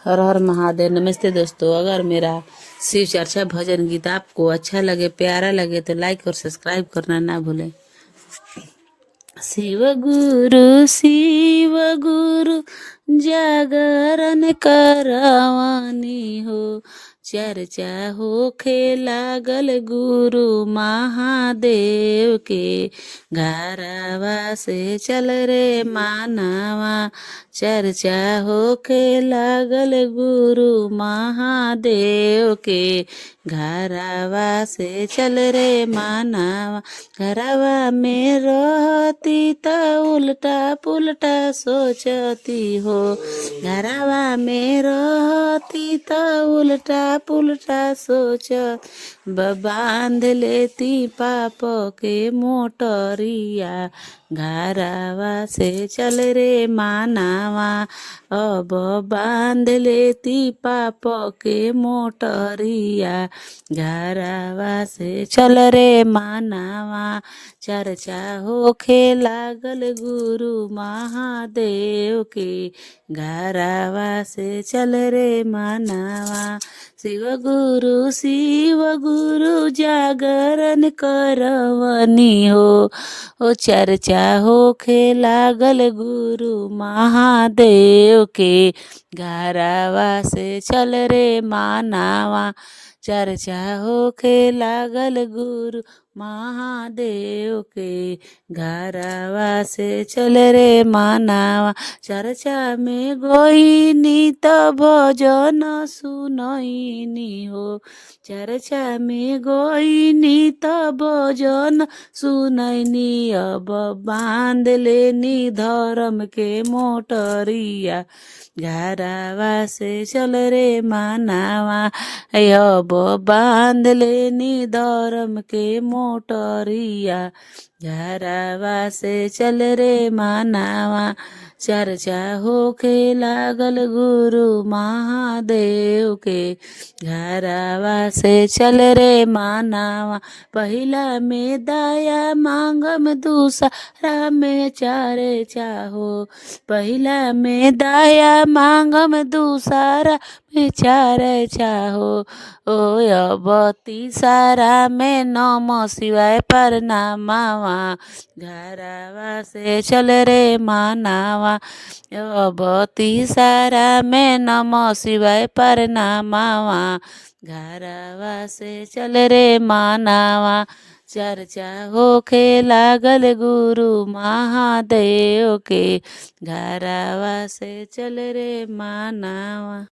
हर हर महादेव। नमस्ते दोस्तों, अगर मेरा शिव चर्चा भजन गीत आपको अच्छा लगे, प्यारा लगे तो लाइक और सब्सक्राइब करना ना भूलें। शिव गुरु जागरण करवानी हो, चर्चा होखे लागल गुरु महादेव के। घरवा से चल रे मानवा, चर्चा होखे लागल गुरु महादेव के। घरवा से चल रे मानवा, घरवा में रहती त उल्टा पुल्टा सोचती हो। घरवा में रहती त उल्टा पुल्टा सोच, बांध लेती पाप के मोटरिया। घरवा से चल रे मानवा, अब बांध लेती पाप के मोटरिया। घरवा से चल रे मानवा, चर्चा होखे लागल गुरु महादेव के। घरवा से चल रे मानवा, शिव गुरु जागरण करवनी हो। ओ चर्चा होखे लागल गुरु महादेव के। घरवा से चल रे मानवा, चर्चा होखे लागल गुरु महादेव के। घरवा से चल रे मानवा, चर्चा में गोइनी त भजन सुनैनी हो। चर्चा में गोइनी त भजन सुनैनी, अब बांध लेनी धर्म के मोटरिया। घरवा से चल रे मानवा, अब बांध लेनी धर्म के मोटरिया। घरवा से चल रे मानवा, चर्चा होखे लागल गुरु महादेव के। घरवा से चल रे मानवा, पहिला में दया मांगम दूसरा में चारे चाहो। पहिला में दया मांगम दूसरा में चारे चाहो। ओ अब तीसरा में नमः शिवाय प्रणामवा। घरवा से चल रे मानवा, अब तीसरा में नमः शिवाय प्रणामवा। घरवा से चल रे मानवा, चर्चा होखे लागल गुरु महादेव के। घरवा से चल रे मानवा।